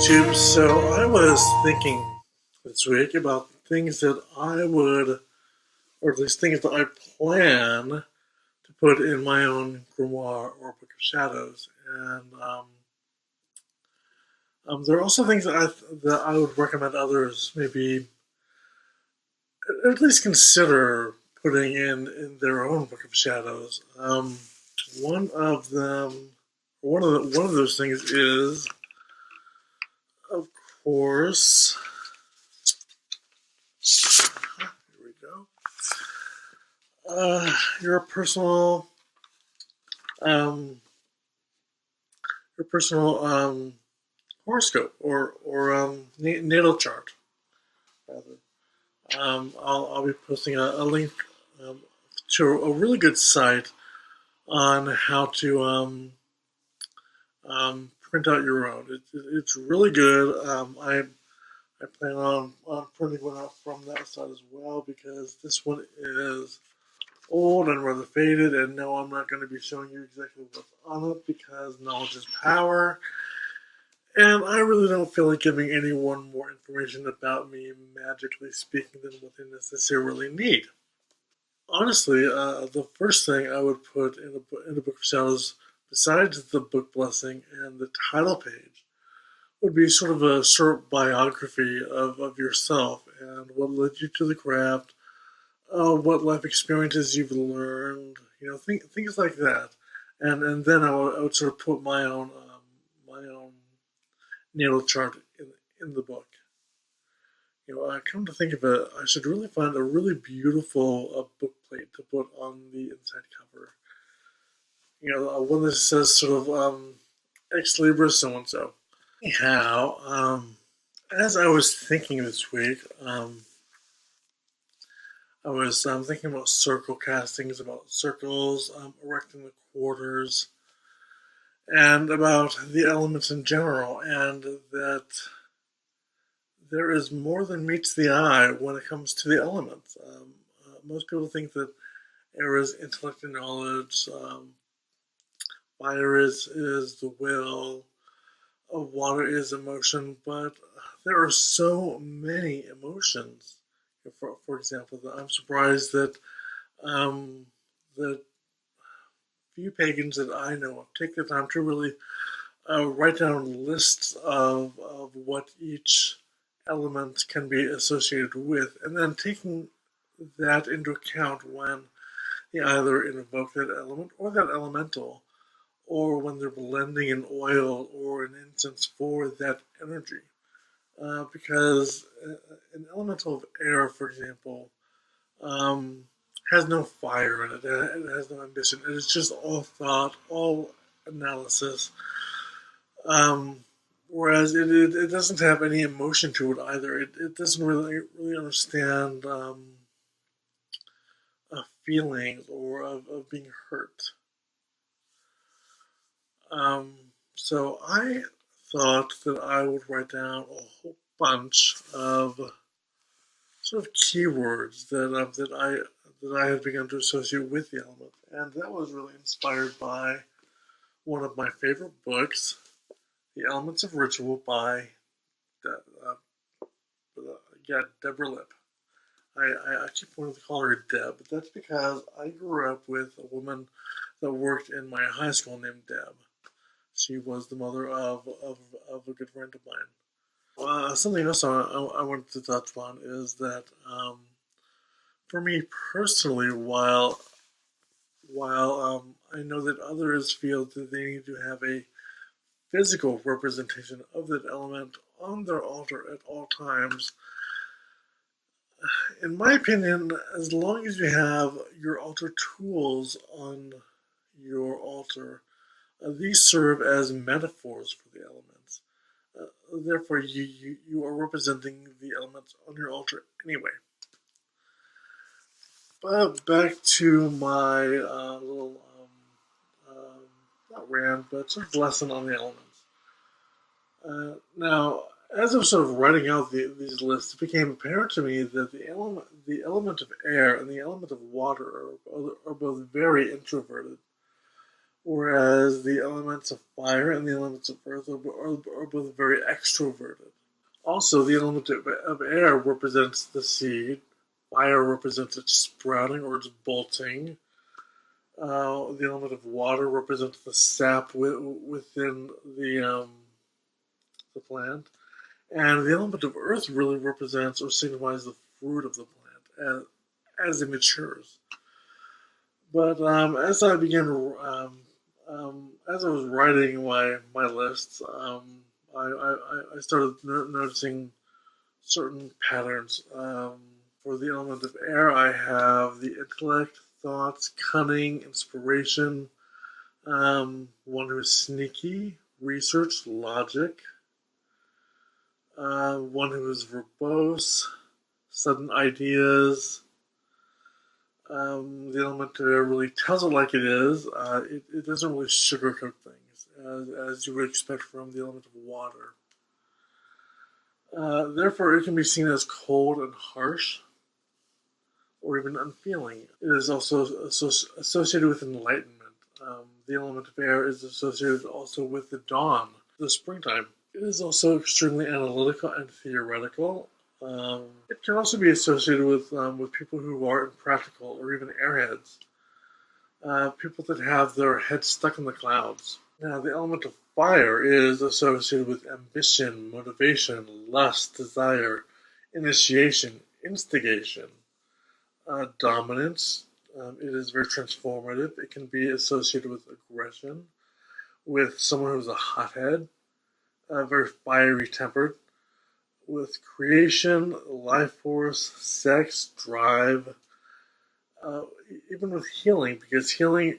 YouTube. So I was thinking this week about things that I would, or at least things that I plan to put in my own grimoire or book of shadows, and there are also things that I would recommend others maybe at least consider putting in their own book of shadows. One of them, one of those things is, of course. Here we go. Your um, personal horoscope or natal chart, rather. I'll be posting a link um, to a really good site on how to print out your own. It's really good. I plan on printing one out from that site as well because this one is old and rather faded, and no, I'm not going to be showing you exactly what's on it because knowledge is power, and I really don't feel like giving anyone more information about me, magically speaking, than what they necessarily need. Honestly, the first thing I would put in the Book of Shadows, besides the book blessing and the title page, would be sort of a short biography of yourself and what led you to the craft, what life experiences you've learned, things like that, and then I would sort of put my own natal chart in the book. Come to think of it, I should really find a really beautiful book plate to put on the inside cover. One that says sort of ex libris so and so. Anyhow, as I was thinking this week, I was thinking about circle castings, about circles, erecting the quarters, and about the elements in general, and that there is more than meets the eye when it comes to the elements. Most people think that air is intellect and knowledge, fire is the will, water is emotion, but there are so many emotions. For example, that I'm surprised that few pagans that I know of take the time to really write down lists of what each element can be associated with, and then taking that into account when they either invoke that element or that elemental, or when they're blending an oil or an incense for that energy. Because an elemental of air, for example, um, has no fire in it. It has no ambition. It is just all thought, all analysis. Um, Whereas it doesn't have any emotion to it either. It doesn't really understand feelings or of being hurt. So I thought that I would write down a whole bunch of sort of keywords that I have begun to associate with the element, and that was really inspired by one of my favorite books, The Elements of Ritual by uh, Deborah Lipp. I keep wanting to call her Deb, but that's because I grew up with a woman that worked in my high school named Deb. She was the mother of a good friend of mine. Something else I wanted to touch on is that for me personally, while I know that others feel that they need to have a physical representation of that element on their altar at all times, in my opinion, as long as you have your altar tools on your altar, these serve as metaphors for the elements. Therefore, you are representing the elements on your altar anyway. But back to my little, not rant, but sort of lesson on the elements. Now, as I was sort of writing out these lists, it became apparent to me that the element of air and the element of water are both very introverted, whereas the elements of fire and the elements of earth are both very extroverted. Also, the element of air represents the seed, fire represents its sprouting or its bolting. The element of water represents the sap within the plant, and the element of earth really represents or signifies the fruit of the plant as it matures. But as I was writing my lists, I started noticing certain patterns. For the element of air, I have the intellect, thoughts, cunning, inspiration, one who is sneaky, research, logic, one who is verbose, sudden ideas. The element of air really tells it like it is. It doesn't really sugarcoat things, as you would expect from the element of water. Therefore, it can be seen as cold and harsh, or even unfeeling. It is also associated with enlightenment. The element of air is associated also with the dawn, the springtime. It is also extremely analytical and theoretical. It can also be associated with people who are impractical or even airheads, people that have their heads stuck in the clouds. Now, the element of fire is associated with ambition, motivation, lust, desire, initiation, instigation, dominance. It is very transformative. It can be associated with aggression, with someone who's a hothead, very fiery tempered, with creation, life force, sex, drive, even with healing, because healing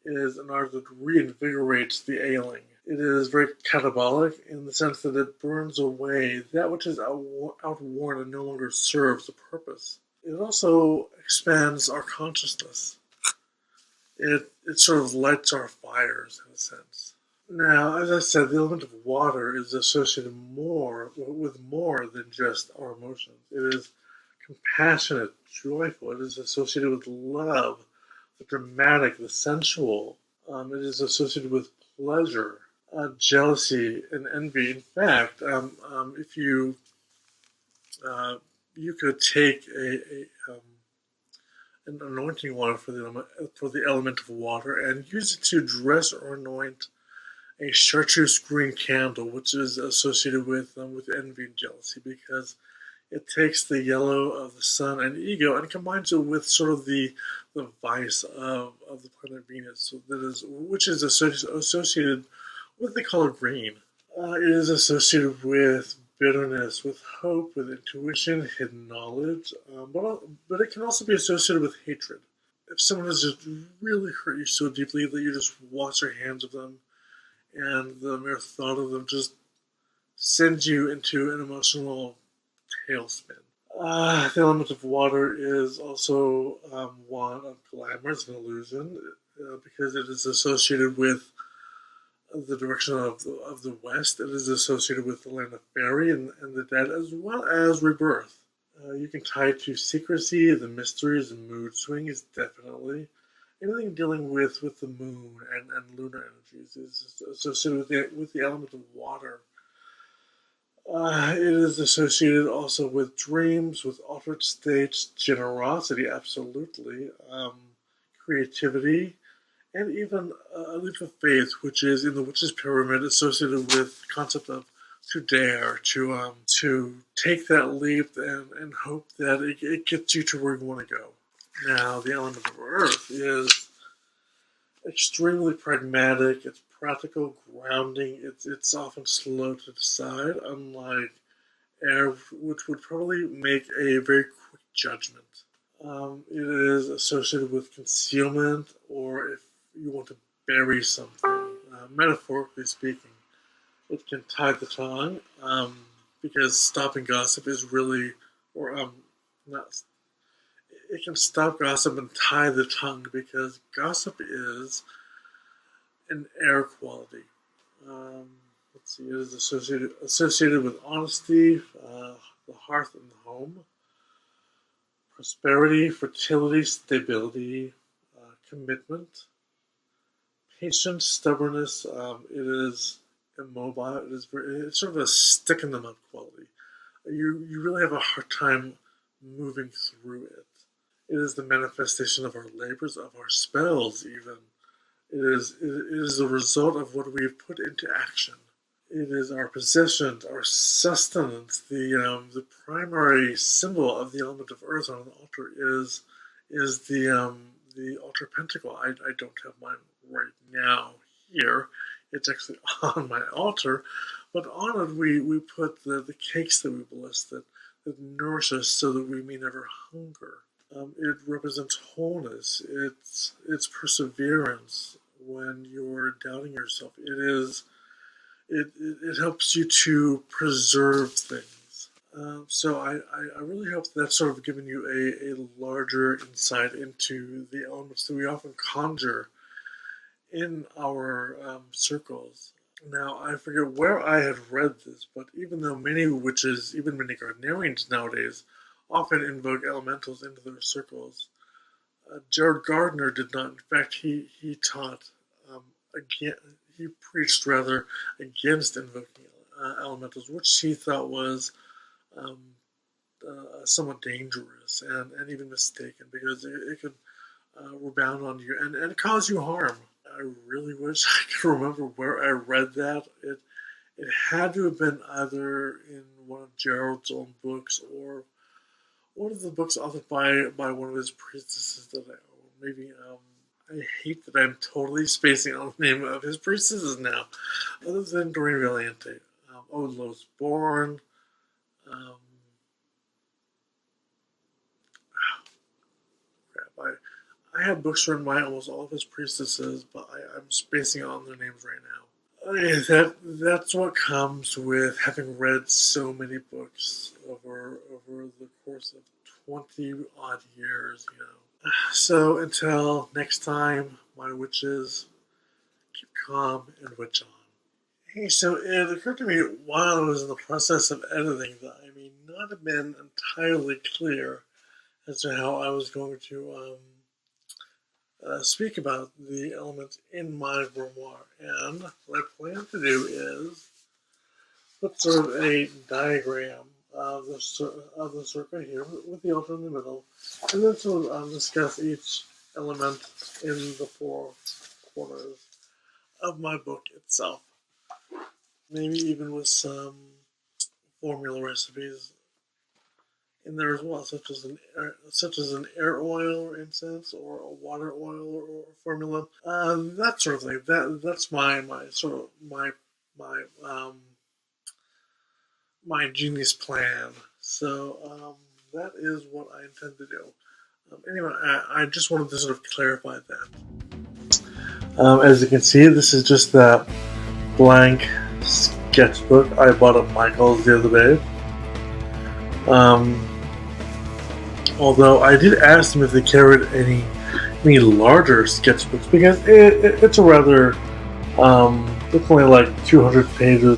is an art that reinvigorates the ailing. It is very catabolic in the sense that it burns away that which is outworn and no longer serves a purpose. It also expands our consciousness. It sort of lights our fires in a sense. Now, as I said, the element of water is associated with more than just our emotions. It is compassionate, joyful. It is associated with love, the dramatic, the sensual. It is associated with pleasure, jealousy, and envy. In fact, if you could take an anointing water for the element of water and use it to dress or anoint a chartreuse green candle, which is associated with envy and jealousy, because it takes the yellow of the sun and ego and combines it with sort of the vice of the planet Venus, so which is associated with the color green. It is associated with bitterness, with hope, with intuition, hidden knowledge, but it can also be associated with hatred. If someone has just really hurt you so deeply that you just wash your hands of them, and the mere thought of them just sends you into an emotional tailspin. The element of water is also one of glamour, it's an illusion, because it is associated with the direction of the West. It is associated with the land of fairy and the dead, as well as rebirth. You can tie it to secrecy, the mysteries, and mood swings, definitely. Anything dealing with the moon and lunar energies is associated with the element of water. It is associated also with dreams, with altered states, generosity, absolutely, creativity, and even a leap of faith, which is in the witch's pyramid, associated with the concept of to dare, to take that leap and hope that it gets you to where you want to go. Now, the element of earth is extremely pragmatic. It's practical, grounding. It's often slow to decide, unlike air, which would probably make a very quick judgment. It is associated with concealment, or if you want to bury something, metaphorically speaking. It can tie the tongue, because stopping gossip is really, or not. It can stop gossip and tie the tongue, because gossip is an air quality. Let's see, it is associated with honesty, the hearth and the home, prosperity, fertility, stability, commitment, patience, stubbornness. It is immobile. It's sort of a stick in the mud quality. You really have a hard time moving through it. It is the manifestation of our labors, of our spells, even. It is the result of what we've put into action. It is our possessions, our sustenance. The primary symbol of the element of earth on an altar is the altar pentacle. I don't have mine right now here. It's actually on my altar, but on it we put the cakes that we bless that nourish us so that we may never hunger. It represents wholeness. It's perseverance when you're doubting yourself. It helps you to preserve things. So I really hope that's sort of given you a larger insight into the elements that we often conjure in our circles. Now, I forget where I had read this, but even though many witches, even many Gardnerians nowadays, often invoke elementals into their circles, Jared Gardner did not. In fact, he taught again. He preached rather against invoking elementals, which he thought was somewhat dangerous and even mistaken, because it could rebound on you and cause you harm. I really wish I could remember where I read that. It had to have been either in one of Gerald's own books or one of the books authored by one of his priestesses that I own. Maybe I hate that I'm totally spacing on the name of his priestesses now, other than Doreen Valiente. Lois Born. I have books written by almost all of his priestesses, but I'm spacing on their names right now. That's what comes with having read so many books over the course of 20 odd years, So until next time, my witches, keep calm and witch on. Hey, so it occurred to me while I was in the process of editing that I may not have been entirely clear as to how I was going to speak about the elements in my grimoire. And what I plan to do is put sort of a diagram of the circle here with the altar in the middle, and then sort of discuss each element in the four corners of my book itself. Maybe even with some formula recipes in there as well, such as an air oil or incense, or a water oil or formula, that sort of thing. That's my genius plan. So that is what I intend to do. Anyway, I just wanted to sort of clarify that. As you can see, this is just that blank sketchbook I bought at Michael's the other day. Although I did ask them if they carried any larger sketchbooks, because it's a rather, it's only like 200 pages.